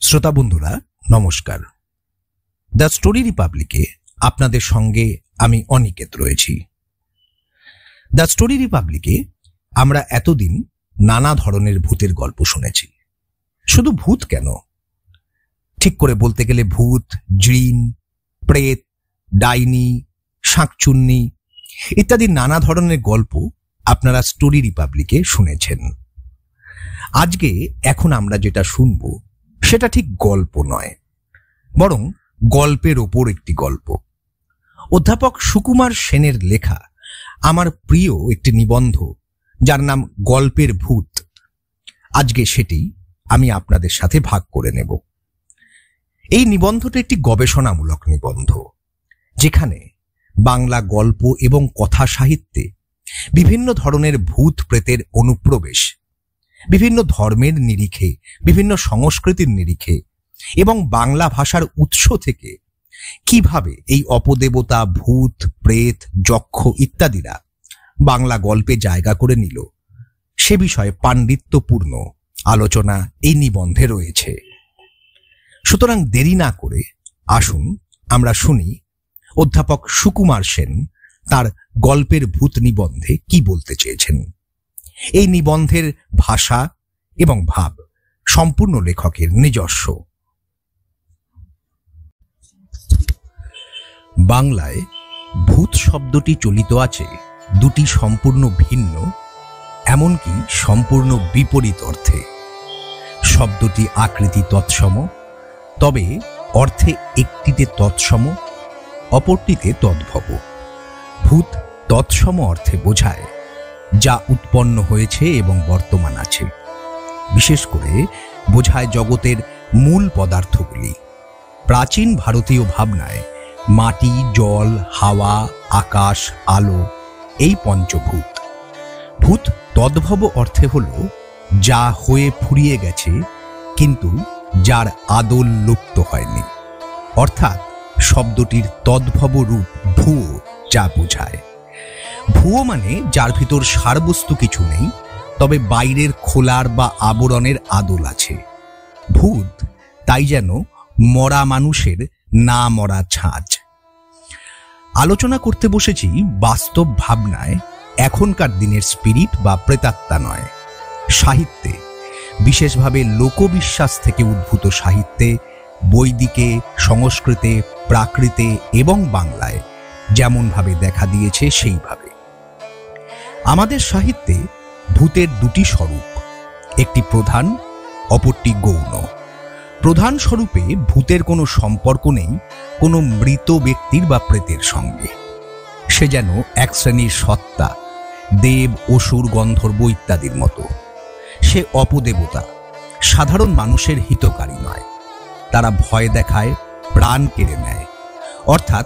শ্রোতা বন্ধুরা নমস্কার। দ্য স্টোরি রিপাবলিকে আপনাদের সঙ্গে আমি অনিকেত রয়েছি। দ্য স্টোরি রিপাবলিকে আমরা এতদিন নানা ধরনের ভূতের গল্প শুনেছি। শুধু ভূত কেন, ঠিক করে বলতে গেলে ভূত, জিন, প্রেত, ডাইনি, শাঁকচুন্নি ইত্যাদি নানা ধরনের গল্প আপনারা স্টোরি রিপাবলিকে শুনেছেন। আজকে এখন আমরা যেটা শুনব সেটা ঠিক গল্প নয়, বরং গল্পের ওপর একটি গল্প। অধ্যাপক সুকুমার সেনের লেখা আমার প্রিয় একটি নিবন্ধ, যার নাম গল্পের ভূত। আজকে সেটি আমি আপনাদের সাথে ভাগ করে নেব। এই নিবন্ধটি একটি গবেষণামূলক নিবন্ধ, যেখানে বাংলা গল্প এবং কথা সাহিত্যে বিভিন্ন ধরনের ভূত প্রেতের অনুপ্রবেশ, বিভিন্ন ধর্মের নিরিখে, বিভিন্ন সংস্কৃতির নিরিখে এবং বাংলা ভাষার উৎস থেকে কিভাবে এই অপদেবতা, ভূত, প্রেত, যক্ষ ইত্যাদিরা বাংলা গল্পে জায়গা করে নিল, সে বিষয়ে পাণ্ডিত্যপূর্ণ আলোচনা এই নিবন্ধে রয়েছে। সুতরাং দেরি না করে আসুন আমরা শুনি অধ্যাপক সুকুমার সেন তার গল্পের ভূত নিবন্ধে কি বলতে চেয়েছেন। এই নিবন্ধের ভাষা এবং ভাব সম্পূর্ণ লেখকের নিজস্ব। বাংলায় ভূত শব্দটি চলিত আছে দুটি সম্পূর্ণ ভিন্ন, এমনকি সম্পূর্ণ বিপরীত অর্থে। শব্দটি আকৃতি তৎসম, তবে অর্থে একটিতে তৎসম, অপরটিতে তদ্ভব। ভূত তৎসম অর্থে বোঝায় যা উৎপন্ন হয়েছে এবং বর্তমান আছে। বিশেষ করে বোঝায় জগতের মূল পদার্থগুলি। প্রাচীন ভারতীয় ভাবনায় মাটি, জল, হাওয়া, আকাশ, আলো এই পঞ্চভূত। ভূত তদ্ভব অর্থে হল যা হয়ে ফুরিয়ে গেছে কিন্তু যার আদল লুপ্ত হয়নি, অর্থাৎ শব্দটির তদ্ভব রূপ ভুয়ো, যা বোঝায়। ভুয়ো মানে যার ভিতর সারবস্তু কিছু নেই, তবে বাইরের খোলার বা আবরণের আদল আছে। ভূত তাই যেন মরা মানুষের না মরা ছাঁচ। আলোচনা করতে বসেছি বাস্তব ভাবনায়, এখনকার দিনের স্পিরিট বা প্রেতাত্মা নয়। সাহিত্যে, বিশেষভাবে লোকবিশ্বাস থেকে উদ্ভূত সাহিত্যে, বৈদিকে, সংস্কৃতে, প্রাকৃতে এবং বাংলায় যেমনভাবে দেখা দিয়েছে সেইভাবে। আমাদের সাহিত্যে ভূতের দুটি স্বরূপ, একটি প্রধান, অপরটি গৌণ। প্রধান স্বরূপে ভূতের কোনো সম্পর্ক নেই কোনো মৃত ব্যক্তির বা প্রেতের সঙ্গে। সে যেন এক শ্রেণীর সত্তা, দেব, অসুর, গন্ধর্ব ইত্যাদির মতো। সে অপদেবতা, সাধারণ মানুষের হিতকারী নয়। তারা ভয় দেখায়, প্রাণ কেড়ে নেয়, অর্থাৎ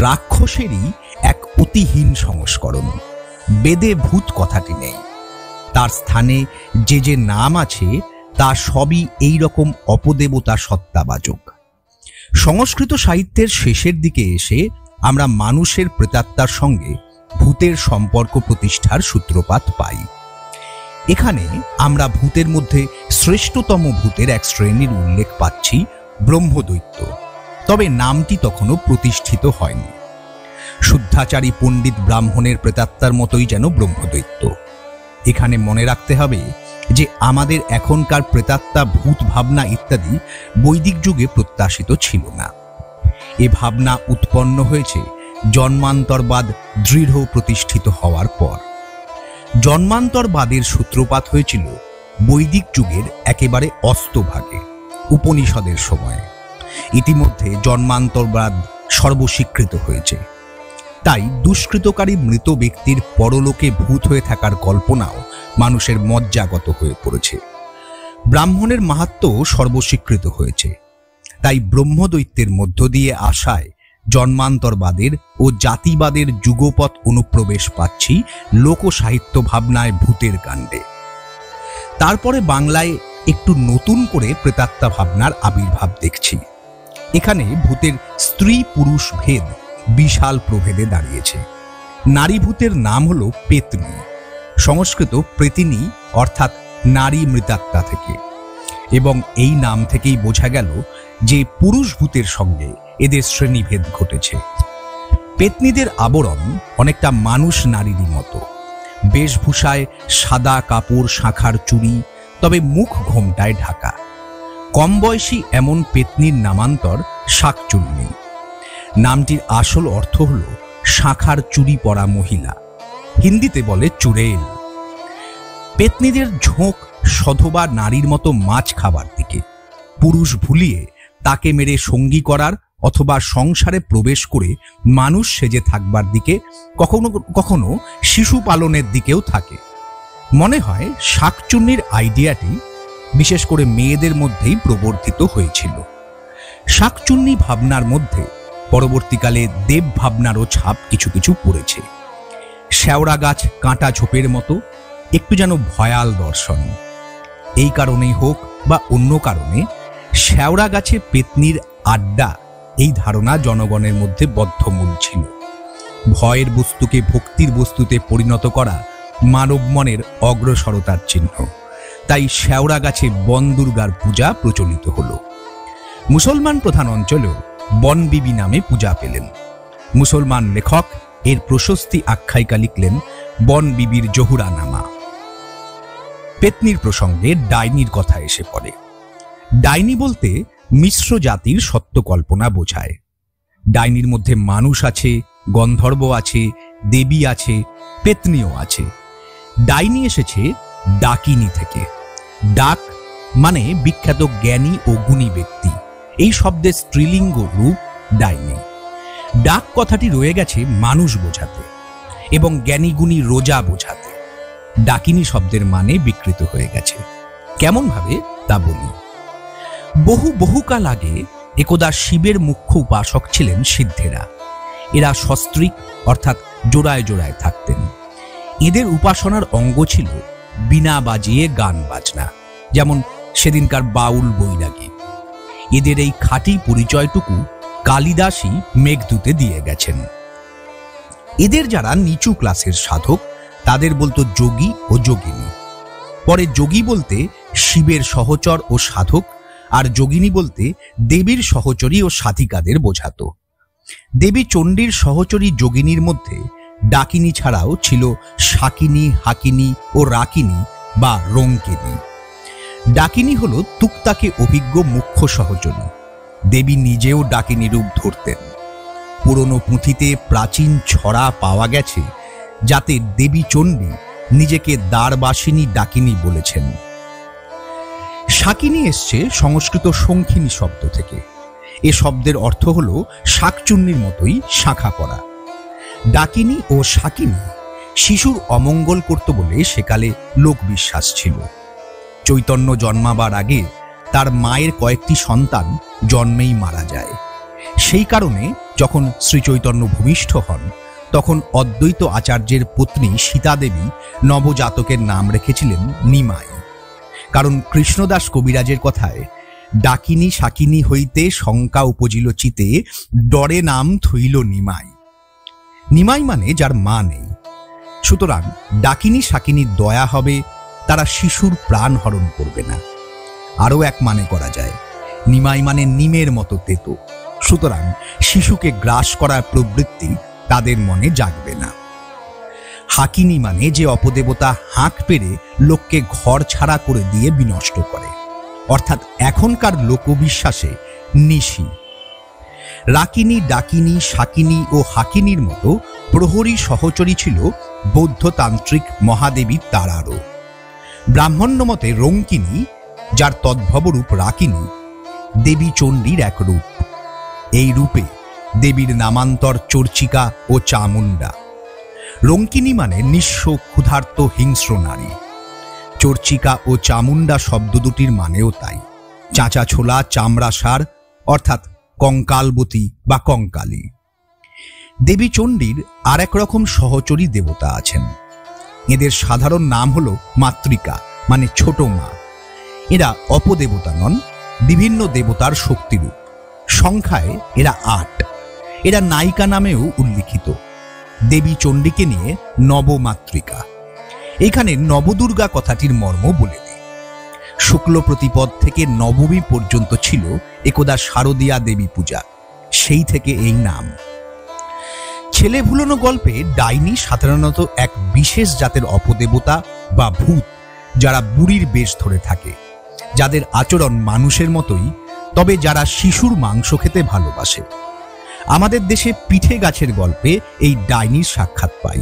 রাক্ষসেরই এক অতিহীন সংস্করণ। বেদে ভূত কথাটি নেই। তার স্থানে যে যে নাম আছে তা সবই এই রকম অপদেবতা সত্তাবাচক। সংস্কৃত সাহিত্যের শেষের দিকে এসে আমরা মানুষের প্রেতাত্মার সঙ্গে ভূতের সম্পর্ক প্রতিষ্ঠার সূত্রপাত পাই। এখানে আমরা ভূতের মধ্যে শ্রেষ্ঠতম ভূতের এক শ্রেণীর উল্লেখ পাচ্ছি, ব্রহ্মদৈত্য। তবে নামটি তখনও প্রতিষ্ঠিত হয়নি। শুদ্ধাচারী পণ্ডিত ব্রাহ্মণের প্রেতাত্মার মতোই যেন ব্রহ্মদৈত্য। এখানে মনে রাখতে হবে যে আমাদের এখনকার প্রেতাত্মা, ভূত ভাবনা ইত্যাদি বৈদিক যুগে প্রত্যাশিত ছিল না। এ ভাবনা উৎপন্ন হয়েছে জন্মান্তরবাদ দৃঢ় প্রতিষ্ঠিত হওয়ার পর। জন্মান্তরবাদের সূত্রপাত হয়েছিল বৈদিক যুগের একেবারে অস্তভাগে, উপনিষদের সময়ে। ইতিমধ্যে জন্মান্তরবাদ সর্বস্বীকৃত হয়েছে। তাই দুষ্কৃতকারী মৃত ব্যক্তির পরলোকে ভূত হয়ে থাকার কল্পনাও মানুষের মজ্জাগত হয়ে পড়েছে। ব্রাহ্মণের মাহাত্ম্য সর্বস্বীকৃত হয়েছে। তাই ব্রহ্মদৈত্যের মধ্য দিয়ে আসায় জন্মান্তরবাদের ও জাতিবাদের যুগপৎ অনুপ্রবেশ পাচ্ছি লোকসাহিত্য ভাবনায় ভূতের কাণ্ডে। তারপরে বাংলায় একটু নতুন করে প্রেতাত্মা ভাবনার আবির্ভাব দেখছি। এখানে ভূতের স্ত্রী পুরুষ ভেদ বিশাল প্রভেদে দাঁড়িয়েছে। নারী ভূতের নাম হলো পেতনী, সংস্কৃত প্রেতিনী অর্থাৎ নারী মৃতাত্মা থেকে। এবং এই নাম থেকেই বোঝা গেল যে পুরুষ ভূতের সঙ্গে এদের শ্রেণীভেদ ঘটেছে। পেত্নীদের আবরণ অনেকটা মানুষ নারীরই মতো, বেশভূষায় সাদা কাপড়, শাঁখার চুড়ি, তবে মুখ ঘোমটায় ঢাকা। কম বয়সী এমন পেত্নীর নামান্তর শাকচুন্নী। নামটির আসল অর্থ হল শাঁখার চুড়ি পরা মহিলা, হিন্দিতে বলে চুড়েল। পেত্নীদের ঝোঁক সধবা নারীর মতো মাছ খাবার দিকে, পুরুষ ভুলিয়ে তাকে মেরে সঙ্গী করার অথবা সংসারে প্রবেশ করে মানুষ সেজে থাকবার দিকে, কখনো কখনো শিশু পালনের দিকেও থাকে। মনে হয় শাকচুন্নির আইডিয়াটি বিশেষ করে মেয়েদের মধ্যেই প্রবর্তিত হয়েছিল। শাকচুন্নি ভাবনার মধ্যে পরবর্তীকালে দেব ভাবনারও ছাপ কিছু কিছু পড়েছে। শেওড়া গাছ কাঁটা ঝোপের মতো, একটু যেন ভয়াল দর্শন। এই কারণেই হোক বা অন্য কারণে শেওড়া গাছে পেত্নীর আড্ডা, এই ধারণা জনগণের মধ্যে বদ্ধমূল ছিল। ভয়ের বস্তুকে ভক্তির বস্তুতে পরিণত করা মানব মনের অগ্রসরতার চিহ্ন। তাই শেওড়া গাছে বন দুর্গার পূজা প্রচলিত হল। মুসলমান প্রধান অঞ্চলেও বন বিবি নামে পূজা পেলেন। মুসলমান লেখক এর প্রশস্তি আখ্যায়িকা লিখলেন বন বিবির জহুরানামা। পেত্নীর প্রসঙ্গে ডাইনির কথা এসে পড়ে। ডাইনি বলতে মিশ্র জাতির সত্য কল্পনা বোঝায়। ডাইনির মধ্যে মানুষ আছে, গন্ধর্ব আছে, দেবী আছে, পেত্নীও আছে। ডাইনি এসেছে ডাকিনী থেকে। ডাক মানে বিখ্যাত জ্ঞানী ও গুণী ব্যক্তি, এই শব্দের স্ত্রীলিঙ্গ রূপ ডাইনি। ডাক কথাটি রয়ে গেছে মানুষ বোঝাতে এবং জ্ঞানী গুণী রোজা বোঝাতে। ডাকিনী শব্দের মানে বিকৃত হয়ে গেছে। কেমন ভাবে তা বলি। বহুকাল আগে একদা শিবের মুখ্য উপাসক ছিলেন সিদ্ধেরা। এরা সস্ত্রীক অর্থাৎ জোড়ায় জোড়ায় থাকতেন। এদের উপাসনার অঙ্গ ছিল বিনা বাজিয়ে গান বাজনা, যেমন সেদিনকার বাউল বৈরাগী। এদের এই খাঁটি পরিচয়টুকু কালিদাসই মেঘদূতে দিয়ে গেছেন। এদের যারা নিচু ক্লাসের সাধক তাদের বলতো যোগী ও যোগিনী। পরে যোগী বলতে শিবের সহচর ও সাধক, আর যোগিনী বলতে দেবীর সহচরী ও সাধিকাদের বোঝাতো। দেবী চণ্ডীর সহচরী যোগিনীর মধ্যে ডাকিনী ছাড়াও ছিল শাকিনী, হাকিনী ও রাকিনী বা রঙ্কিনী। ডাকিনী হল তুকতাকে অভিজ্ঞ মুখ্য সহচরী। দেবী নিজেও ডাকিনী রূপ ধরতেন। পুরনো পুঁথিতে প্রাচীন ছড়া পাওয়া গেছে যাতে দেবী চণ্ডী নিজেকে দ্বারবাসিনী ডাকিনী বলেছেন। শাকিনী এসছে সংস্কৃত শঙ্খিনী শব্দ থেকে। এ শব্দের অর্থ হল শাকচুন্নির মতোই শাখা পরা। ডাকিনী ও শাকিনী শিশুর অমঙ্গল করত বলে সেকালে লোকবিশ্বাস ছিল। চৈতন্য জন্মাবার আগে তার মায়ের কয়েকটি সন্তান জন্মেই মারা যায়। সেই কারণে যখন শ্রীচৈতন্য ভূমিষ্ঠ হন তখন অদ্বৈত আচার্যের পত্নী সীতাদেবী নবজাতকের নাম রেখেছিলেন নিমাই। কারণ কৃষ্ণদাস কবিরাজের কথায় ডাকিনী শাকিনী হইতে শঙ্কা উপজিল চিতে, ডরে নাম থইল নিমাই। নিমাই মানে যার মা নেই। সুতরাং ডাকিনী শাকিনীর দয়া হবে, তারা শিশুর প্রাণ হরণ করবে না। আরও এক মানে করা যায়, নিমাই মানে নিমের মতো তেতো, সুতরাং শিশুকে গ্রাস করার প্রবৃত্তি তাদের মনে জাগবে না। হাকিনী মানে যে অপদেবতা হাঁক পেরে লোককে ঘর ছাড়া করে দিয়ে বিনষ্ট করে, অর্থাৎ এখনকার লোকবিশ্বাসে নিশি। রাকিনী, ডাকিনী, শাকিনী ও হাকিনীর মতো প্রহরী সহচরী ছিল বৌদ্ধতান্ত্রিক মহাদেবী তারারও। ব্রাহ্মণ্য মতে রঙ্কিনী, যার তদ্ভব রূপ রাকিনী, দেবী চণ্ডীর এক রূপ। এই রূপে দেবীর নামান্তর চর্চিকা ও চামুণ্ডা। রঙ্কিনী মানে নিঃস্ব, ক্ষুধার্ত, হিংস্র নারী। চর্চিকা ও চামুণ্ডা শব্দ দুটির মানেও তাই, চাঁচা ছোলা, চামড়া সার, অর্থাৎ কঙ্কালবতী বা কঙ্কালী। দেবী চণ্ডীর আর এক রকম সহচরী দেবতা আছেন। এদের সাধারণ নাম হল মাতৃকা মানে ছোট মা। এরা অপদেবতা নন, বিভিন্ন দেবতার শক্তিরূপ। সংখ্যায় এরা ৮। এরা নায়িকা নামেও উল্লিখিত। দেবী চণ্ডীকে নিয়ে নবমাতৃকা। এখানে নবদুর্গা কথাটির মর্ম বলে দিই। শুক্ল প্রতিপদ থেকে নবমী পর্যন্ত ছিল একদা শারদীয়া দেবী পূজা, সেই থেকে এই নাম। ছেলে ভুলোনো গল্পে ডাইনি সাধারণত এক বিশেষ জাতের অপদেবতা বা ভূত, যারা বুড়ির বেশ ধরে থাকে, যাদের আচরণ মানুষের মতোই, তবে যারা শিশুর মাংস খেতে ভালোবাসে। আমাদের দেশে পিঠে গাছের গল্পে এই ডাইনির সাক্ষাৎ পাই।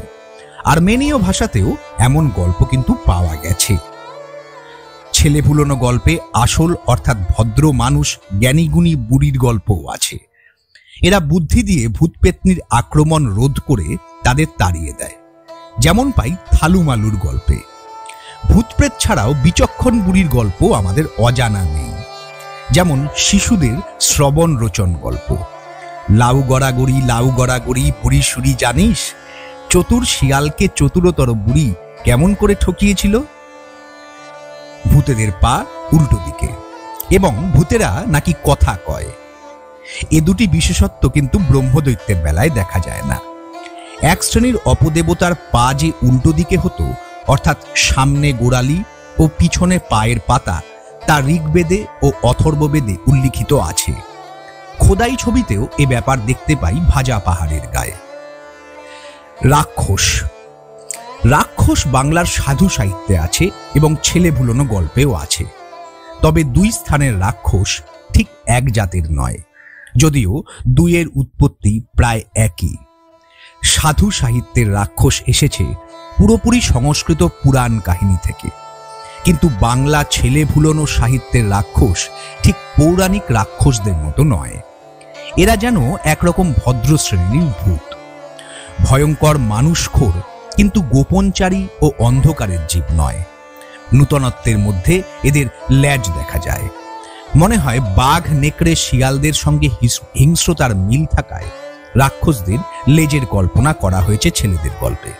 আর্মেনীয় ভাষাতেও এমন গল্প কিন্তু পাওয়া গেছে। ছেলে ভুলোনো গল্পে আসল অর্থাৎ ভদ্র মানুষ জ্ঞানীগুণী বুড়ির গল্পও আছে। এরা বুদ্ধি দিয়ে ভূতপেত্নীর আক্রমণ রোধ করে তাদের তাড়িয়ে দেয়, যেমন পাই থালুমালুর গল্পে। ভূতপ্রেত ছাড়াও বিচক্ষণ বুড়ির গল্প আমাদের অজানা নেই, যেমন শিশুদের শ্রবণ রোচন গল্প। লাউ গড়াগড়ি বুড়ি সুরি জানিস, চতুর শিয়ালকে চতুরতর বুড়ি কেমন করে ঠকিয়েছিল। ভূতেদের পা উল্টো দিকে এবং ভূতেরা নাকি কথা কয়। এ দুটি বিশেষত্ব কিন্তু ব্রহ্মদৈত্যের বেলায় দেখা যায় না। এক শ্রেণীর অপদেবতার পা যে উল্টো দিকে হতো, অর্থাৎ সামনে গোড়ালি ও পিছনে পায়ের পাতা, তা ঋগ্বেদে ও অথর্ববেদে উল্লিখিত আছে। খোদাই ছবিতেও এ ব্যাপার দেখতে পাই ভাজা পাহাড়ের গায়ে। রাক্ষস। রাক্ষস বাংলার সাধু সাহিত্যে আছে এবং ছেলে ভুলোনো গল্পেও আছে। তবে দুই স্থানের রাক্ষস ঠিক এক জাতের নয়, যদিও দুইয়ের উৎপত্তি প্রায় একই। সাধু সাহিত্যের রাক্ষস এসেছে পুরোপুরি সংস্কৃত পুরাণ কাহিনী থেকে, কিন্তু বাংলা ছেলে ভুলোনো সাহিত্যের রাক্ষস ঠিক পৌরাণিক রাক্ষসদের মতো নয়। এরা যেন একরকম ভদ্র শ্রেণীর ভূত, ভয়ঙ্কর মানুষখোর, কিন্তু গোপনচারী ও অন্ধকারের জীব নয়। নূতনত্বের মধ্যে এদের ল্যাজ দেখা যায়। মনে হয় বাঘ নেকড়ে শিয়ালদের সঙ্গে হিংস্রতার মিল থাকায় রাক্ষসদের লেজের কল্পনা করা হয়েছে ছেলেদের গল্পে।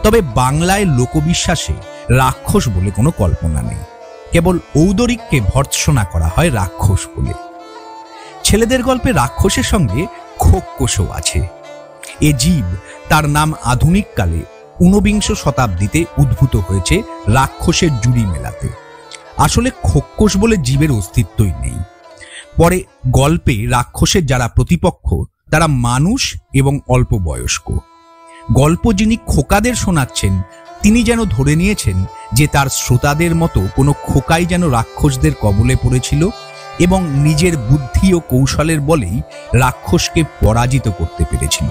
তবে বাংলায় লোকবিশ্বাসে রাক্ষস বলে কোনো কল্পনা নেই, কেবল ঔদরিককে ভর্ৎসনা করা হয় রাক্ষস বলে। ছেলেদের গল্পে রাক্ষসের সঙ্গে খোক্কসও আছে। এ জীব, তার নাম আধুনিক কালে ঊনবিংশ শতাব্দীতে উদ্ভূত হয়েছে রাক্ষসের জুড়ি মেলাতে। আসলে খোক্কস বলে জীবের অস্তিত্বই নেই। পরে গল্পে রাক্ষসের যারা প্রতিপক্ষ তারা মানুষ এবং অল্প বয়স্ক। গল্প যিনি খোকাদের শোনাচ্ছেন তিনি যেন ধরে নিয়েছেন যে তার শ্রোতাদের মতো কোনো খোকাই যেন রাক্ষসদের কবলে পড়েছিল এবং নিজের বুদ্ধি ও কৌশলের বলেই রাক্ষসকে পরাজিত করতে পেরেছিল।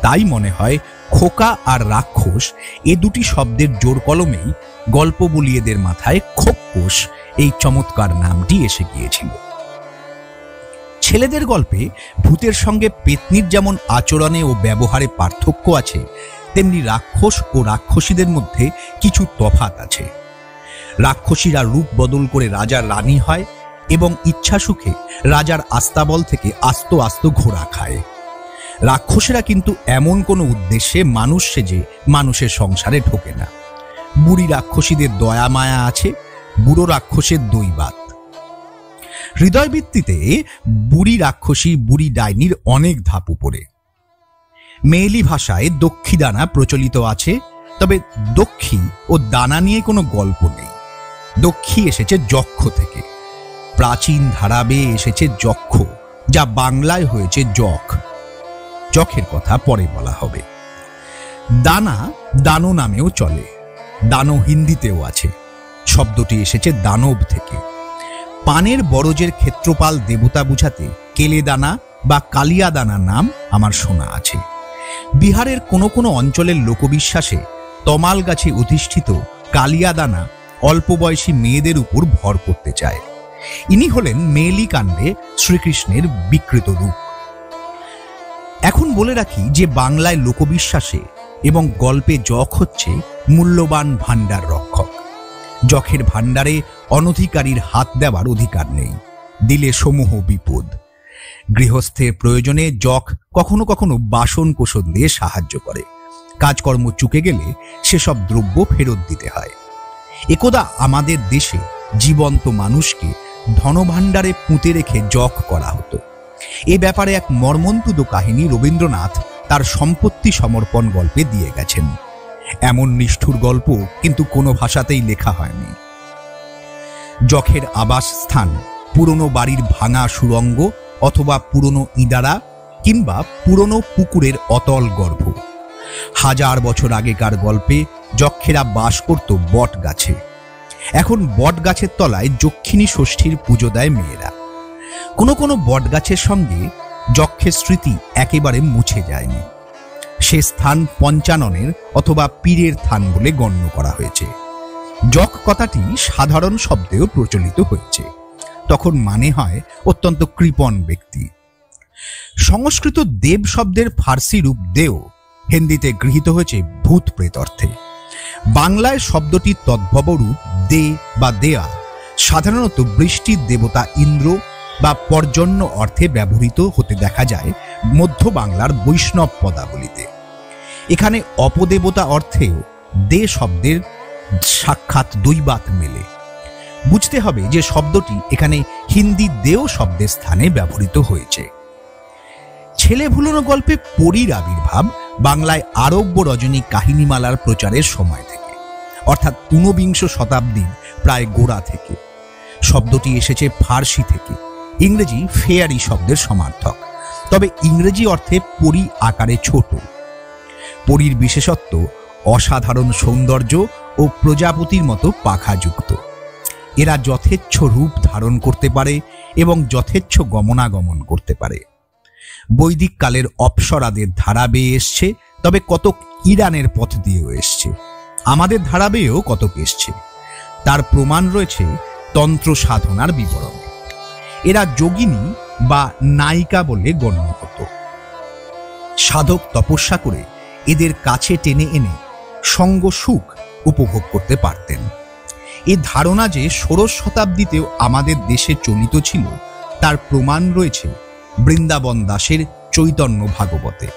তাই মনে হয় খোকা আর রাক্ষস এ দুটি শব্দের জোর কলমেই গল্প বলিয়েদের মাথায় খোক্কস এই চমৎকার নামটি এসে গিয়েছিল। ছেলেদের গল্পে ভূতের সঙ্গে পেত্নীর যেমন আচরণে ও ব্যবহারে পার্থক্য আছে, তেমনি রাক্ষস ও রাক্ষসীদের মধ্যে কিছু তফাৎ আছে। রাক্ষসীরা রূপ বদল করে রাজার রানী হয় এবং ইচ্ছাসুখে রাজার আস্তাবল থেকে আস্ত আস্ত ঘোড়া খায়। রাক্ষসেরা কিন্তু এমন কোনো উদ্দেশ্যে মানুষ সেজে মানুষের সংসারে ঢোকে না। বুড়ি রাক্ষসীদের দয়া মায়া আছে, বুড়ো রাক্ষসের দৈবাত। হৃদয়বৃত্তিতে বুড়ি রাক্ষসী বুড়ি ডাইনির অনেক ধাপ উপরে। মেয়েলি ভাষায় দক্ষী দানা প্রচলিত আছে, তবে দক্ষী ও দানা নিয়ে কোনো গল্প নেই। দক্ষী এসেছে যক্ষ থেকে। প্রাচীন ধারাবে এসেছে যক্ষ, যা বাংলায় হয়েছে যখ। যখের কথা পরে বলা হবে। দানা দানো নামেও চলে, দানো হিন্দিতেও আছে। শব্দটি এসেছে দানব থেকে। পানের বরজের ক্ষেত্রপাল দেবতা বুঝাতে কেলেদানা বা কালিয়াদানা নাম আমার শোনা আছে। বিহারের কোনো কোনো অঞ্চলের লোকবিশ্বাসে তমাল গাছে অধিষ্ঠিত কালিয়াদানা অল্প বয়সী মেয়েদের উপর ভর করতে চায়। ইনি হলেন মেয়েলি কাণ্ডে শ্রীকৃষ্ণের বিকৃত রূপ। এখন বলে রাখি যে বাংলায় লোকবিশ্বাসে এবং গল্পে যখ হচ্ছে মূল্যবান ভাণ্ডার রক্ষক। যখের ভাণ্ডারে অনধিকারীর হাত দেওয়ার অধিকার নেই, দিলে সমূহ বিপদ। গৃহস্থের প্রয়োজনে যখ কখনো কখনো বাসন কোষণ দিয়ে সাহায্য করে। কাজকর্ম চুকে গেলে সেসব দ্রব্য ফেরত দিতে হয়। একদা আমাদের দেশে জীবন্ত মানুষকে ধনভাণ্ডারে পুঁতে রেখে যখ করা হতো। এ ব্যাপারে এক মর্মন্তুদ কাহিনী রবীন্দ্রনাথ তার সম্পত্তি সমর্পণ গল্পে দিয়ে গেছেন। এমন নিষ্ঠুর গল্প কিন্তু কোনো ভাষাতেই লেখা হয়নি। যখের আবাস স্থান, পুরনো বাড়ির ভাঙা সুড়ঙ্গ অথবা পুরনো ইদারা কিংবা পুরনো পুকুরের অতল গর্ভ। হাজার বছর আগেকার গল্পে যক্ষেরা বাস করত বট গাছে। এখন বট গাছের তলায় যক্ষিণী ষষ্ঠীর পুজো দেয় মেয়েরা। কোনো কোনো বট গাছের সঙ্গে যক্ষের স্মৃতি একেবারে মুছে যায়নি। সে স্থান পঞ্চাননের অথবা পীরের স্থান বলে গণ্য করা হয়েছে। যক কথাটি সাধারণ শব্দেও প্রচলিত হয়েছে, তখন মানে হয় অত্যন্ত কৃপণ ব্যক্তি। সংস্কৃত দেব শব্দের ফার্সি রূপ দেও হিন্দিতে গৃহীত হয়েছে ভূত প্রেত অর্থে। বাংলায় শব্দটির তদ্ভব রূপ দে বা দেয়া সাধারণত বৃষ্টির দেবতা ইন্দ্র বা পর্জন্য অর্থে ব্যবহৃত হতে দেখা যায় মধ্য বাংলার বৈষ্ণব পদাবলিতে। এখানে অপদেবতা অর্থেও দে শব্দের সাক্ষাৎ দৈবাত মেলে। বুঝতে হবে যে শব্দটি এখানে হিন্দি দেও শব্দের স্থানে ব্যবহৃত হয়েছে। ছেলে ভুলোনো গল্পে পরীর আবির্ভাব বাংলায় আরব্য রজনী কাহিনীমালার প্রচারের সময় থেকে, অর্থাৎ ঊনবিংশ শতাব্দীর প্রায় গোড়া থেকে। শব্দটি এসেছে ফার্সি থেকে, ইংরেজি ফেয়ারি শব্দের সমার্থক, তবে ইংরেজি অর্থে পরী আকারে ছোট। পরীর বিশেষত্ব অসাধারণ সৌন্দর্য ও প্রজাপতির মতো পাখাযুক্ত। এরা যথেচ্ছ রূপ ধারণ করতে পারে এবং যথেচ্ছ গমনাগমন করতে পারে। বৈদিক কালের অপ্সরাদের ধারা বেয়ে এসছে, তবে কতক ইরানের পথ দিয়েও এসছে। আমাদের ধারা বেয়েও কতক এসছে। তার প্রমাণ রয়েছে তন্ত্র সাধনার বিবরণে। এরা যোগিনী বা নায়িকা বলে গণ্য হতো। সাধক তপস্যা করে এদের কাছে টেনে এনে সঙ্গ সুখ উপভোগ করতে পারতেন। এ ধারণা যে ষোড়শ শতাব্দীতেও আমাদের দেশে চলিত ছিল তার প্রমাণ রয়েছে বৃন্দাবন দাসের চৈতন্য ভাগবতে।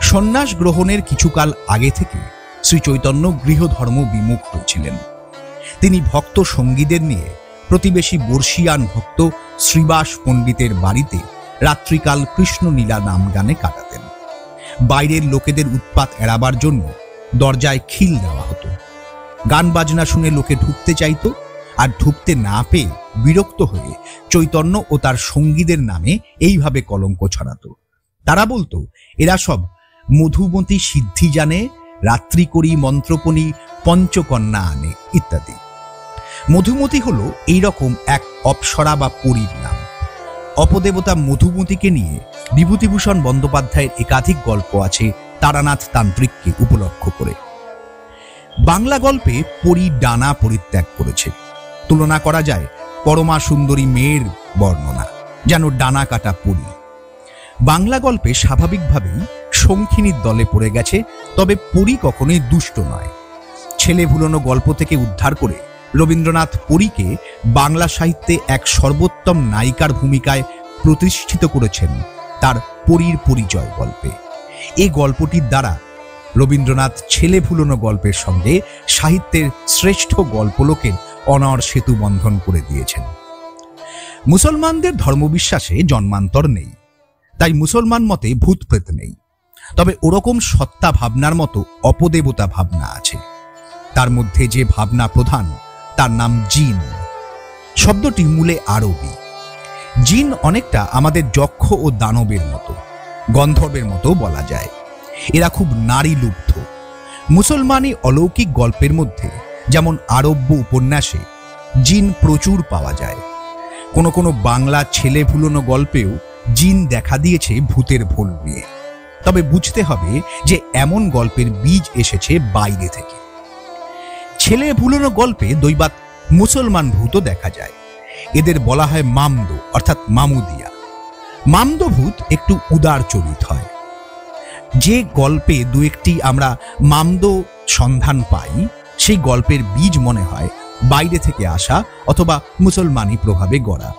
সন্ন্যাস গ্রহণের কিছুকাল আগে থেকে শ্রী চৈতন্য গৃহধর্ম বিমুখ হয়েছিলেন। তিনি ভক্ত সঙ্গীদের নিয়ে প্রতিবেশী বর্ষিয়ান ভক্ত শ্রীবাস পণ্ডিতের বাড়িতে রাত্রিকাল কৃষ্ণলীলা নাম গানে কাটাতেন। বাইরের লোকেদের উৎপাত এড়াবার জন্য দরজায় খিল দেওয়া হতো। গান বাজনা শুনে লোকে ঢুকতে চাইত, আর ঢুকতে না পেয়ে বিরক্ত হয়ে চৈতন্য ও তার সঙ্গীদের নামে এইভাবে কলঙ্ক ছড়াতো। তারা বলতো, এরা সব মধুমতি সিদ্ধি জানে, রাত্রি করি মন্ত্রপণি পঞ্চকন্যা আনে ইত্যাদি। মধুমতি হল এইরকম এক অপ্সরা বা পরীর নাম। অপদেবতা মধুমতিকে নিয়ে বিভূতিভূষণ বন্দ্যোপাধ্যায়ের একাধিক গল্প আছে তারানাথ তান্ত্রিককে উপলক্ষ করে। বাংলা গল্পে পরী ডানা পরিত্যাগ করেছে। তুলনা করা যায় পরমা সুন্দরী মেয়ের বর্ণনা, যেন ডানা কাটা পরী। বাংলা গল্পে স্বাভাবিকভাবেই শঙ্খিনীর দলে পড়ে গেছে, তবে পরী কখনোই দুষ্ট নয়। ছেলে ভুলোনো গল্প থেকে উদ্ধার করে রবীন্দ্রনাথ পরীকে বাংলা সাহিত্যে এক সর্বোত্তম নায়িকার ভূমিকায় প্রতিষ্ঠিত করেছেন তার পরীর পরিচয় গল্পে। এই গল্পটির দ্বারা রবীন্দ্রনাথ ছেলে ভুলোনো গল্পের সঙ্গে সাহিত্যের শ্রেষ্ঠ গল্পলোকের অনর সেতু বন্ধন করে দিয়েছেন। মুসলমানদের ধর্মবিশ্বাসে জন্মান্তর নেই, তাই মুসলমান মতে ভূত প্রেত নেই। তবে ওরকম সত্তা ভাবনার মতো অপদেবতা ভাবনা আছে। তার মধ্যে যে ভাবনা প্রধান তার নাম জিন। শব্দটি মূলে আরবি। জিন অনেকটা আমাদের যক্ষ ও দানবের মতো, গন্ধর্বের মতো বলা যায়। এরা খুব নারী লুব্ধ। মুসলমানি অলৌকিক গল্পের মধ্যে যেমন আরব্য উপন্যাসে জিন প্রচুর পাওয়া যায়। কোনো কোনো বাংলা ছেলে ভুলোনো গল্পেও জিন দেখা দিয়েছে ভূতের ভোল নিয়ে। তবে বুঝতে হবে যে এমন গল্পের বীজ এসেছে বাইরে থেকে। ছেলে ভুলোনো গল্পে দৈবাত মুসলমান ভূতও দেখা যায়। এদের বলা হয় মামদ, অর্থাৎ মামুদিয়া। মামদ ভূত একটু উদার চরিত হয়। যে গল্পে দু একটি আমরা মামদ সন্ধান পাই, সেই গল্পের বীজ মনে হয় বাইরে থেকে আসা অথবা মুসলমানি প্রভাবে গড়া।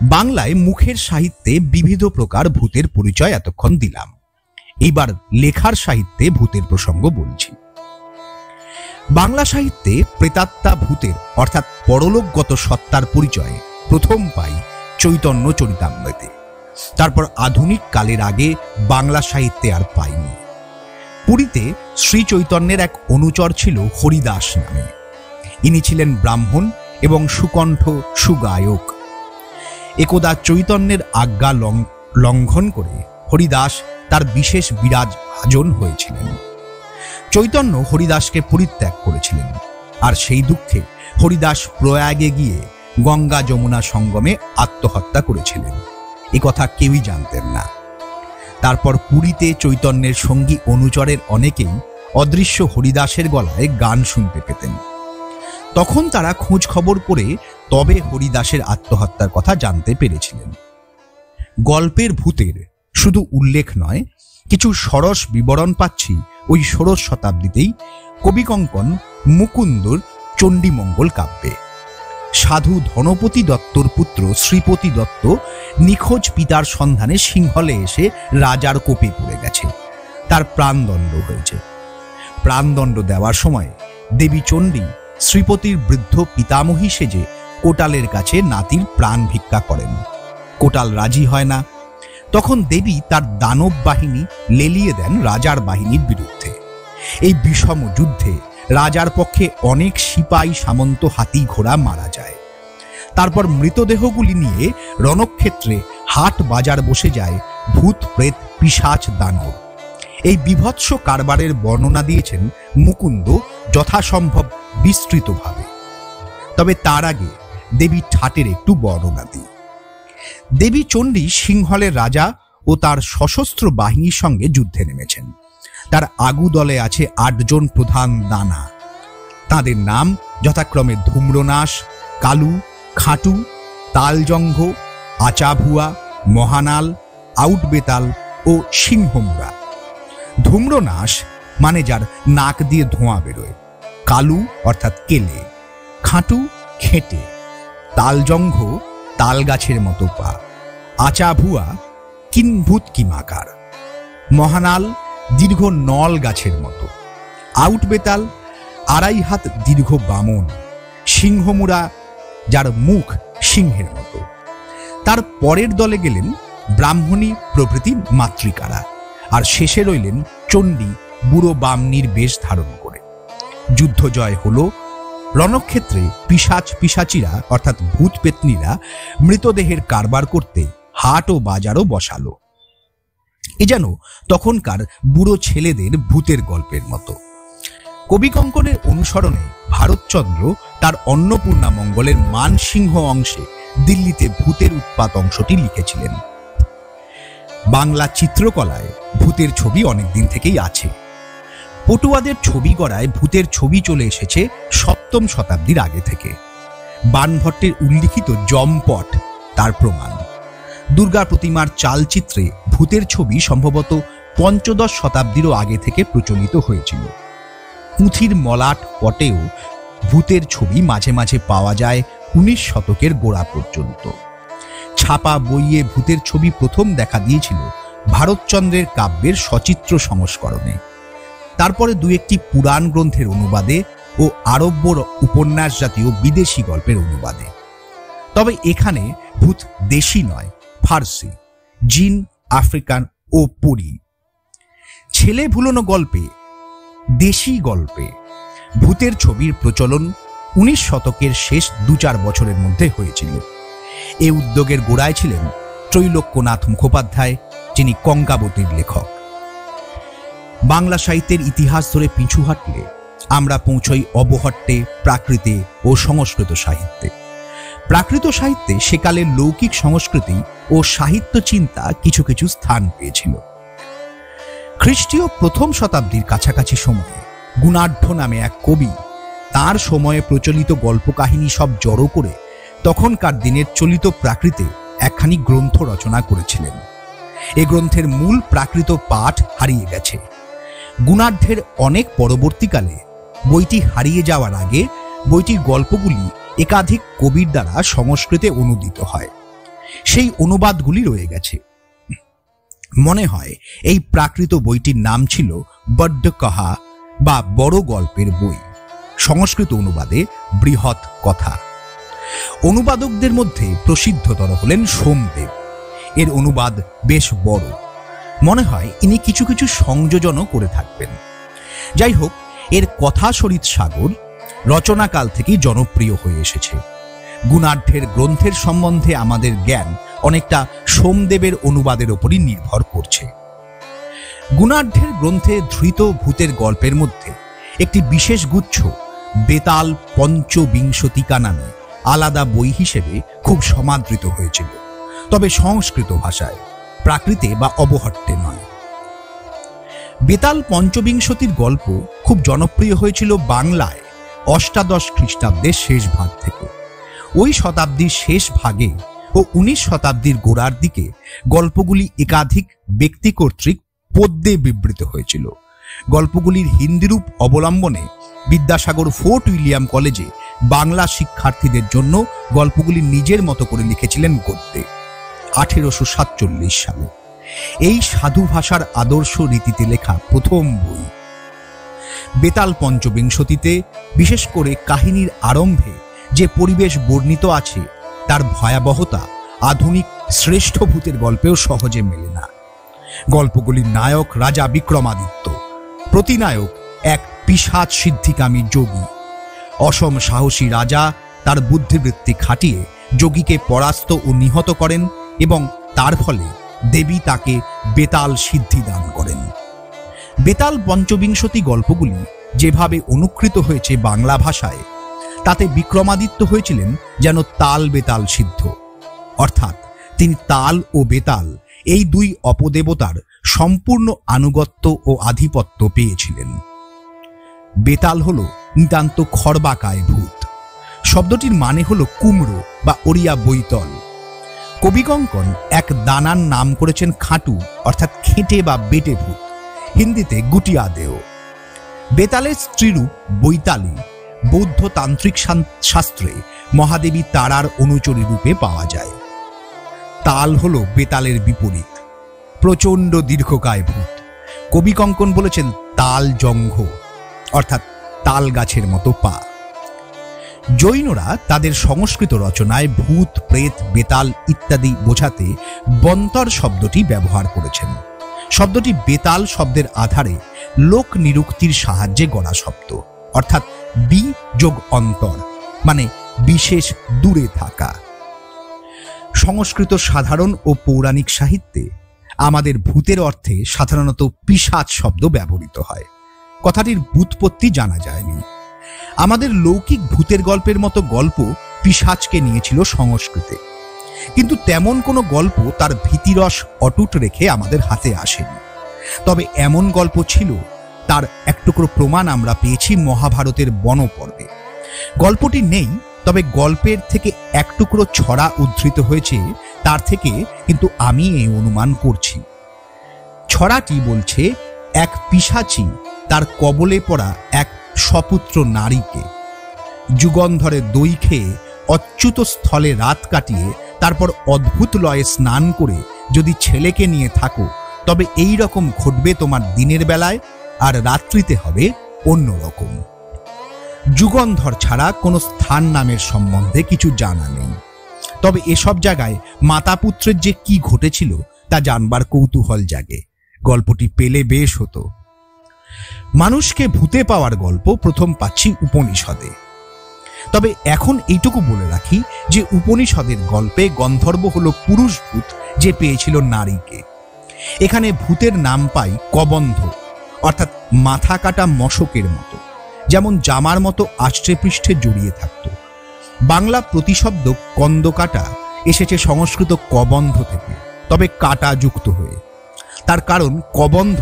বাংলায় মুখের সাহিত্যে বিবিধ প্রকার ভূতের পরিচয় এতক্ষণ দিলাম। এইবার লেখার সাহিত্যে ভূতের প্রসঙ্গ বলছি। বাংলা সাহিত্যে প্রেতাত্মা ভূতের অর্থাৎ পরলোকগত সত্তার পরিচয় প্রথম পাই চৈতন্য চরিতামৃতে। তারপর আধুনিক কালের আগে বাংলা সাহিত্যে আর পাইনি। পুরীতে শ্রী চৈতন্যের এক অনুচর ছিল হরিদাস নামে। ইনি ছিলেন ব্রাহ্মণ এবং সুকণ্ঠ সুগায়ক। একদা চৈতন্যের আজ্ঞা লঙ্ঘন করে হরিদাস তার বিশেষ বিরাজ ভাজন হয়েছিলেন। চৈতন্য হরিদাসকে পরিত্যাগ করেছিলেন, আর সেই দুঃখে হরিদাস প্রয়াগে গিয়ে গঙ্গা যমুনা সঙ্গমে আত্মহত্যা করেছিলেন। এ কথা কেউই জানতেন না। তারপর পুরীতে চৈতন্যের সঙ্গী অনুচরের অনেকেই অদৃশ্য হরিদাসের গলায় গান শুনতে পেতেন। তখন তারা খোঁজ খবর করে তবে হরিদাসের আত্মহত্যার কথা জানতে পেরেছিলেন। গল্পের ভূতের শুধু উল্লেখ নয়, কিছু সরস বিবরণ পাচ্ছি ওই ষোড়শ শতাব্দীতেই কবিকঙ্কন মুকুন্দর চণ্ডীমঙ্গল কাব্যে। সাধু ধনপতি দত্তর পুত্র শ্রীপতি দত্ত নিখোঁজ পিতার সন্ধানে সিংহলে এসে রাজার কোপে পড়ে গেছে। তার প্রাণদণ্ড হয়েছে। প্রাণদণ্ড দেওয়ার সময় দেবী চণ্ডী শ্রীপতির বৃদ্ধ পিতামহী সেজে কোটালের কাছে নাতির প্রাণ ভিক্ষা করেন। কোটাল রাজি হয় না। তখন দেবী তার দানব বাহিনী লেলিয়ে দেন রাজার বাহিনীর বিরুদ্ধে। এই বিষম যুদ্ধে রাজার পক্ষে অনেক সিপাই সামন্ত হাতি ঘোড়া মারা যায়। তারপর মৃতদেহগুলি নিয়ে রণক্ষেত্রে হাট বাজার বসে যায় ভূত প্রেত পিশাচ দানব। এই বিভৎস কারবারের বর্ণনা দিয়েছেন মুকুন্দ যথাসম্ভব বিস্তৃতভাবে। তবে তার আগে দেবী ঠাটের একটু বর্ণনা দিই। দেবী চণ্ডী সিংহলের রাজা ও তার সশস্ত্র বাহিনীর সঙ্গে যুদ্ধে নেমেছেন। তার আগু দলে আছে 8 জন প্রধান দানা। তাদের নাম যথাক্রমে ধূম্রনাশ, কালু, খাটু, তালজঙ্ঘ, আচাভুয়া, মহানাল, আউটবেতাল ও সিংহমুরা। ধূম্রনাশ মানে যার নাক দিয়ে ধোঁয়া বেরোয়, কালু অর্থাৎ কেলে, খাটু খেটে, তালজঙ্ঘ তাল গাছের মতো পা, আচাভুয়া কিম্ভূত কিমাকার, মহানাল দীর্ঘ নল গাছের মতো, আউটবেতাল 2.5 হাত দীর্ঘ বামন, সিংহমুরা যার মুখ সিংহের মতো। তার পরের দলে গেলেন ব্রাহ্মণী প্রভৃতি মাতৃকারা, আর শেষে রইলেন চণ্ডী বুড়ো বামনির বেশ ধারণ করে। যুদ্ধ জয় হল। রণক্ষেত্রে পিশাচ পিশাচিরা অর্থাৎ ভূত পেতনিরা মৃতদেহের কারবার করতে হাট ও বাজারও বসালো। এ যেন তখনকার বুড়ো ছেলেদের ভূতের গল্পের মতো। কবিকঙ্কনের অনুসরণে ভারতচন্দ্র তার অন্নপূর্ণা মঙ্গলের মানসিংহ অংশে দিল্লিতে ভূতের উৎপাত অংশটি লিখেছিলেন। বাংলা চিত্রকলায় ভূতের ছবি অনেকদিন থেকেই আছে। পটুয়াদের ছবি গড়ায় ভূতের ছবি চলে এসেছে 7ম শতাব্দীর আগে থেকে। বাণভট্টের উল্লিখিত জমপট তার প্রমাণ। দুর্গা প্রতিমার চালচিত্রে ভূতের ছবি সম্ভবত 15 শতাব্দীরও আগে থেকে প্রচলিত হয়েছিল। পুঁথির মলাট পটেও ভূতের ছবি মাঝে মাঝে পাওয়া যায় 19 শতকের গোড়া পর্যন্ত। ছাপা বইয়ে ভূতের ছবি প্রথম দেখা দিয়েছিল ভারতচন্দ্রের কাব্যের সচিত্র সংস্করণে। তারপরে 2-1টি পুরাণ গ্রন্থের অনুবাদে ও আরব্য উপন্যাস জাতীয় বিদেশি গল্পের অনুবাদে। তবে এখানে ভূত দেশি নয়, ফার্সি, জিন, আফ্রিকান ও পুরী। ছেলে ভুলোনো গল্পে, দেশি গল্পে ভূতের ছবির প্রচলন 19 শতকের শেষ 2-4 বছরের মধ্যে হয়েছিল। এ উদ্যোগের গোড়ায় ছিলেন ত্রৈলোক্যনাথ মুখোপাধ্যায়, যিনি কঙ্কাবতীর লেখক। বাংলা সাহিত্যের ইতিহাস ধরে পিছু হাঁটলে আমরা পৌঁছই অবহট্টে, প্রাকৃতে ও সংস্কৃত সাহিত্যে। প্রাকৃত সাহিত্যে সেকালের লৌকিক সংস্কৃতি ও সাহিত্য চিন্তা কিছু কিছু স্থান পেয়েছিল। খ্রিস্টীয় 1ম শতাব্দীর কাছাকাছি সময়ে গুণাঢ্য নামে এক কবি তার সময়ে প্রচলিত গল্প কাহিনী সব জড়ো করে তখনকার দিনের চলিত প্রাকৃতে একখানি গ্রন্থ রচনা করেছিলেন। এ গ্রন্থের মূল প্রাকৃত পাঠ হারিয়ে গেছে। গুণাঢ্যের অনেক পরবর্তীকালে বইটি হারিয়ে যাওয়ার আগে বইটির গল্পগুলি একাধিক কবির দ্বারা সংস্কৃতে অনুদিত হয়। সেই অনুবাদগুলি রয়ে গেছে। মনে হয় এই প্রাকৃত বইটির নাম ছিল বড্ড কাহা বা বড় গল্পের বই, সংস্কৃত অনুবাদে বৃহৎ কথা। অনুবাদকদের মধ্যে প্রসিদ্ধতর হলেন সোমদেব। এর অনুবাদ বেশ বড়। মনে হয় ইনি কিছু কিছু সংযোজনও করে থাকবেন। যাই হোক, এর কথা সরিৎ সাগর রচনাকাল থেকেই জনপ্রিয় হয়ে এসেছে। গুণাঢ্যের গ্রন্থের সম্বন্ধে আমাদের জ্ঞান অনেকটা সোমদেবের অনুবাদের ওপরই নির্ভর করছে। গুণাঢ্যের গ্রন্থে ধৃত ভূতের গল্পের মধ্যে একটি বিশেষ গুচ্ছ বেতাল পঞ্চবিংশতিকা নামে আলাদা বই হিসেবে খুব সমাদৃত হয়েছিল, তবে সংস্কৃত ভাষায়, প্রাকৃতে বা অবহট্টে নয়। বেতাল পঞ্চবিংশতির গল্প খুব জনপ্রিয় হয়েছিল বাংলায় অষ্টাদশ খ্রিস্টাব্দের শেষ ভাগ থেকে। ওই শতাব্দীর শেষ ভাগে ও 19 শতাব্দীর গোড়ার দিকে গল্পগুলি একাধিক ব্যক্তি কর্তৃক পদ্যে বিবৃত হয়েছিল। গল্পগুলির হিন্দি রূপ অবলম্বনে বিদ্যাসাগর ফোর্ট উইলিয়াম কলেজে বাংলা শিক্ষার্থীদের জন্য গল্পগুলি নিজের মতো করে লিখেছিলেন গদ্যে 1847 সালে। এই সাধু ভাষার আদর্শ রীতিতে লেখা প্রথম বই। বেতাল পঞ্চবিংশতিতে বিশেষ করে কাহিনীর আরম্ভে যে পরিবেশ বর্ণিত আছে তার ভয়াবহতা আধুনিক শ্রেষ্ঠ ভূতের গল্পেও সহজে মেলে না। গল্পগুলির নায়ক রাজা বিক্রমাদিত্য, প্রতিনায়ক এক পিশাচ সিদ্ধিকামী যোগী। অসম সাহসী রাজা তার বুদ্ধিবৃত্তি খাটিয়ে যোগীকে পরাস্ত ও নিহত করেন এবং তার ফলে দেবী তাকে বেতাল সিদ্ধি দান করেন। বেতাল পঞ্চবিংশতি গল্পগুলি যেভাবে অনুকৃত হয়েছে বাংলা ভাষায়, তাতে বিক্রমাদিত্য হয়েছিলেন যেন তাল বেতাল সিদ্ধ, অর্থাৎ তিনি তাল ও বেতাল এই দুই অপদেবতার সম্পূর্ণ আনুগত্য ও আধিপত্য পেয়েছিলেন। বেতাল হল নিতান্ত খর্বাকায় ভূত। শব্দটির মানে হল কুমড়ো বা ওড়িয়া বৈতল। কবিকঙ্কন এক দানার নাম করেছেন খাটু, অর্থাৎ খেটে বা বেটে ভূত, হিন্দিতে গুটিয়া দেও। বেতালের স্ত্রীরূপ বৈতালী বৌদ্ধ তান্ত্রিক শাস্ত্রে মহাদেবী তারার অনুচরী রূপে পাওয়া যায়। তাল হল বেতালের বিপরীত, প্রচণ্ড দীর্ঘকায় ভূত। কবিকঙ্কন বলেছেন তাল জঙ্ঘ, অর্থাৎ তাল গাছের মতো পা। জৈনরা তাদের সংস্কৃত রচনায় ভূত, প্রেত, বেতাল ইত্যাদি বোঝাতে বন্তর শব্দটি ব্যবহার করেছেন। শব্দটি বেতাল শব্দের আধারে লোক নিরুক্তির সাহায্যে গড়া শব্দ, অর্থাৎ বি যোগ অন্তর, মানে বিশেষ দূরে থাকা। সংস্কৃত সাধারণ ও পৌরাণিক সাহিত্যে আমাদের ভূতের অর্থে সাধারণত পিশাচ শব্দ ব্যবহৃত হয়। কথাটির ব্যুৎপত্তি জানা যায়নি। আমাদের লৌকিক ভূতের গল্পের মতো গল্প পিশাচকে নিয়েছিল সংস্কৃতে, কিন্তু তেমন কোনো গল্প তার ভীতিরস অটুট রেখে আমাদের হাতে আসেনি। তবে এমন গল্প ছিল, তার এক টুকরো প্রমাণ আমরা পেয়েছি মহাভারতের বনপর্বে। গল্পটি নেই, তবে গল্পের থেকে এক টুকরো ছড়া উদ্ধৃত হয়েছে, তার থেকে কিন্তু আমি এই অনুমান করছি। ছড়াটি বলছে, এক পিশাচী তার কবলে পড়া এক সপুত্র নারীকে যুগন্ধরে দই খেয়ে অচ্যুত স্থলে রাত কাটিয়ে তারপর অদ্ভুত লয়ে স্নান করে যদি ছেলেকে নিয়ে থাকো, তবে এই রকম ঘটবে তোমার দিনের বেলায়, আর রাত্রিতে হবে অন্যরকম। যুগন্ধর ছাড়া কোনো স্থান নামের সম্বন্ধে কিছু জানা নেই, তবে এসব জায়গায় মাতা পুত্রের যে কি ঘটেছিল তা জানবার কৌতূহল জাগে। গল্পটি পেলে বেশ হতো। মানুষকে ভূতে পাওয়ার গল্প প্রথম পাচ্ছি উপনিষদে। তবে এখন এইটুকু বলে রাখি যে উপনিষদের গল্পে গন্ধর্ব হলো পুরুষ ভূত যে পেয়েছিল নারীকে। এখানে ভূতের নাম পাই কবন্ধ, অর্থাৎ মাথা কাটা মশকের মতো, যেমন জামার মতো আষ্টে পৃষ্ঠে জড়িয়ে থাকত। বাংলা প্রতিশব্দ কন্দকাটা এসেছে সংস্কৃত কবন্ধ থেকে, তবে কাটা যুক্ত হয়ে। তার কারণ কবন্ধ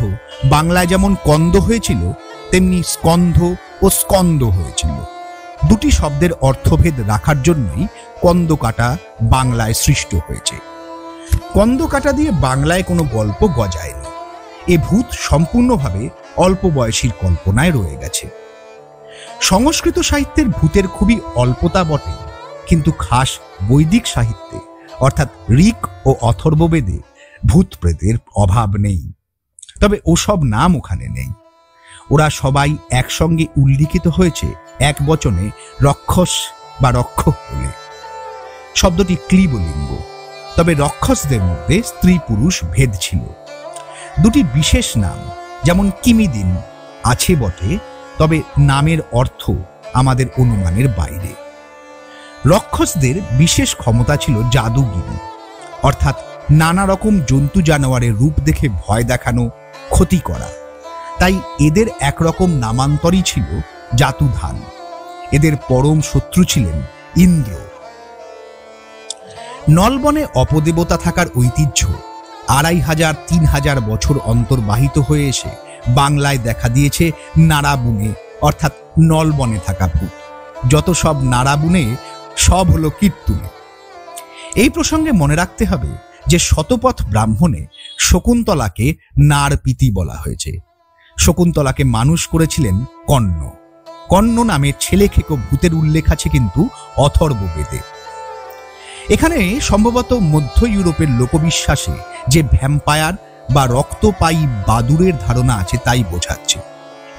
বাংলায় যেমন কন্দ হয়েছিল, তেমনি স্কন্ধ ও স্কন্দ হয়েছিল। দুটি শব্দের অর্থভেদ রাখার জন্যই কন্দকাটা বাংলায় সৃষ্ট হয়েছে। কন্দকাটা দিয়ে বাংলায় কোনো গল্প গজায়নি। এ ভূত সম্পূর্ণভাবে অল্প বয়সীর কল্পনায় রয়ে গেছে। সংস্কৃত সাহিত্যের ভূতের খুবই অল্পতা বটে, কিন্তু খাস বৈদিক সাহিত্যে অর্থাৎ ঋক ও অথর্ববেদে ভূত প্রেতের অভাব নেই। তবে ওসব নাম ওখানে নেই। ওরা সবাই একসঙ্গে উল্লিখিত হয়েছে এক বচনে রক্ষস বা রক্ষক বলে। শব্দটি ক্লীবলিঙ্গ, তবে রক্ষসদের মধ্যে স্ত্রী পুরুষ ভেদ ছিল। দুটি বিশেষ নাম যেমন কিমিদিন আছে বটে, তবে নামের অর্থ আমাদের অনুমানের বাইরে। রাক্ষসদের বিশেষ ক্ষমতা ছিল জাদুগিরি, অর্থাৎ নানা রকম জন্তু জানোয়ারের রূপ দেখে ভয় দেখানো, ক্ষতি করা। তাই এদের একরকম নামান্তরই ছিল জাতুধান। এদের পরম শত্রু ছিলেন ইন্দ্র। নলবনে অপদেবতা থাকার ঐতিহ্য 2500-3000 বছর অন্তর্বাহিত হয়ে এসে বাংলায় দেখা দিয়েছে নারাবুনে, অর্থাৎ নলবনে থাকা ভূত। যত সব নারাবুনে সব হলো কীর্তুনে। এই প্রসঙ্গে মনে রাখতে হবে যে শতপথ ব্রাহ্মণে শকুন্তলাকে নারপিতি বলা হয়েছে। শকুন্তলাকে মানুষ করেছিলেন কর্ণ। কর্ণ নামে ছেলে খেকো ভূতের উল্লেখ আছে কিন্তু অথর্ববেদে। এখানে সম্ভবত মধ্য ইউরোপের লোকবিশ্বাসে যে ভ্যাম্পায়ার বা রক্তপায়ী বাদুড়ের ধারণা আছে তাই বোঝাচ্ছে।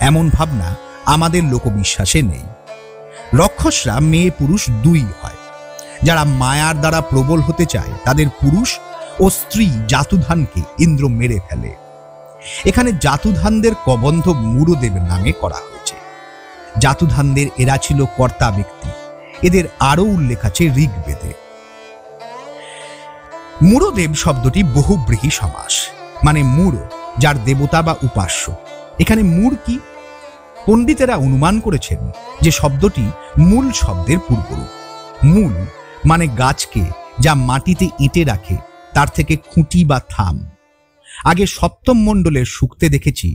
এমন ভাবনা আমাদের লোকবিশ্বাসে নেই। রাক্ষসরা মেয়ে পুরুষ দুই হয়। যারা মায়ার দ্বারা প্রবল হতে চায় তাদের পুরুষ ও স্ত্রী জাতুধানকে ইন্দ্র মেরে ফেলে। এখানে জাতুধানদের কবন্ধ মূঢ়দেব নামে করা হয়েছে। জাতুধানদের এরা ছিল কর্তা ব্যক্তি। এদের আরও উল্লেখ আছে ঋগ্বেদে। মূঢ়দেব শব্দটি বহুব্রীহি সমাস, মানে মূঢ় যার দেবতা বা উপাস্য। এখানে মূঢ় কি? পণ্ডিতেরা অনুমান করেছেন যে শব্দটি মূল শব্দের পূর্বরূপ। মূল মানে গাছকে যা মাটিতে এঁটে রাখে, তার থেকে খুঁটি বা থাম। আগে সপ্তম মণ্ডলের সূক্তে দেখেছি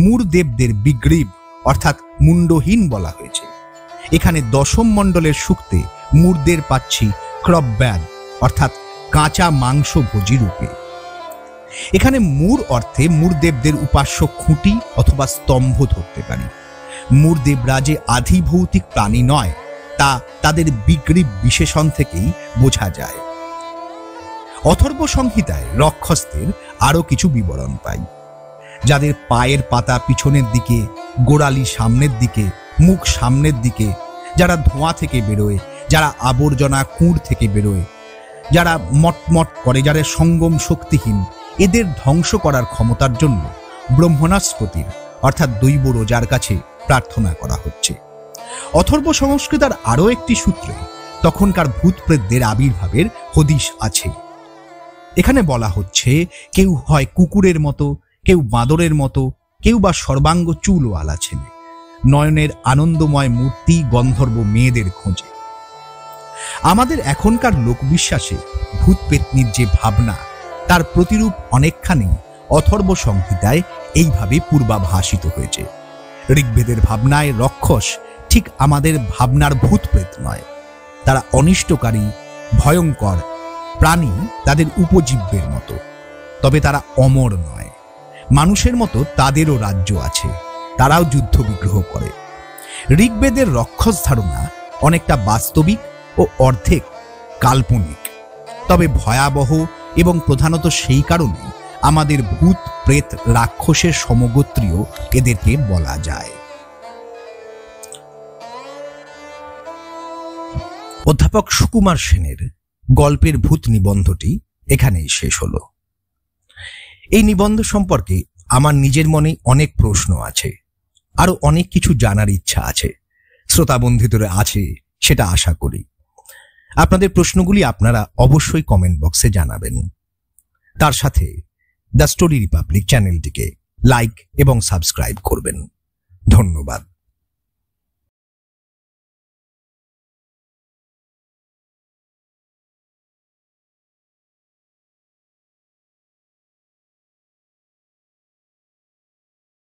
মূঢ়দেবদের বিগ্রীব অর্থাৎ মুন্ডহীন বলা হয়েছে। এখানে দশম মণ্ডলের সূক্তে মূঢ়দের পাচ্ছি ক্রব্যাদ অর্থাৎ কাঁচা মাংস ভোজী রূপে। এখানে মূঢ় অর্থে মূঢ়দেবদের উপাস্য খুঁটি অথবা স্তম্ভ ধরতে পারি। মূঢ়দেবরা যে আধিভৌতিক প্রাণী নয় তা তাদের বিগ্রীব বিশেষণ থেকেই বোঝা যায়। অথর্ব সংহিতায় রাক্ষসদের আরো কিছু বিবরণ পাই। যাদের পায়ের পাতা পিছনের দিকে, গোড়ালি সামনের দিকে, মুখ সামনের দিকে, যারা ধোঁয়া থেকে বেরোয়, যারা আবর্জনা কুঁড় থেকে বেরোয়, যারা মটমট করে, যারা সঙ্গম শক্তিহীন, এদের ধ্বংস করার ক্ষমতার জন্য ব্রহ্মণাস্পতির অর্থাৎ দৈব রোজার কাছে প্রার্থনা করা হচ্ছে। অথর্ব সংস্কৃতার আরও একটি সূত্রে তখনকার ভূত প্রেতদের আবির্ভাবের হদিশ আছে। এখানে বলা হচ্ছে কেউ হয় কুকুরের মতো, কেউ বাঁদরের মতো, কেউ বা সর্বাঙ্গ চুলওয়ালা ছেলে, নয়নের আনন্দময় মূর্তি গন্ধর্ব মেয়েদের খোঁজে। আমাদের এখনকার লোকবিশ্বাসে ভূত পেতনির যে ভাবনা তার প্রতিরূপ অনেকখানি অথর্ব সংহিতায় এইভাবে পূর্বাভাসিত হয়েছে। ঋগ্বেদের ভাবনায় রাক্ষস ঠিক আমাদের ভাবনার ভূত প্রেত নয়। তারা অনিষ্টকারী, ভয়ঙ্কর প্রাণী তাদের উপজীব্যের মতো, তবে তারা অমর নয়। মানুষের মতো তাদেরও রাজ্য আছে, তারাও যুদ্ধ বিগ্রহ করে। ঋগ্বেদের রাক্ষস ধারণা অনেকটা বাস্তবিক ও অর্ধেক কাল্পনিক, তবে ভয়াবহ, এবং প্রধানত সেই কারণে আমাদের ভূত প্রেত রাক্ষসের সমগোত্রীয় এদেরকে বলা যায়। অধ্যাপক সুকুমার সেনের গল্পের ভূত নিবন্ধটি এখানেই শেষ হলো। এই নিবন্ধ সম্পর্কে আমার নিজের মনে অনেক প্রশ্ন আছে, আরো অনেক কিছু জানার ইচ্ছা আছে। শ্রোতাবন্ধুদের আছে সেটা আশা করি। আপনাদের প্রশ্নগুলি আপনারা অবশ্যই কমেন্ট বক্সে জানাবেন। তার সাথে দ্য স্টোরি রিপাবলিক চ্যানেলটিকে লাইক এবং সাবস্ক্রাইব করবেন। ধন্যবাদ।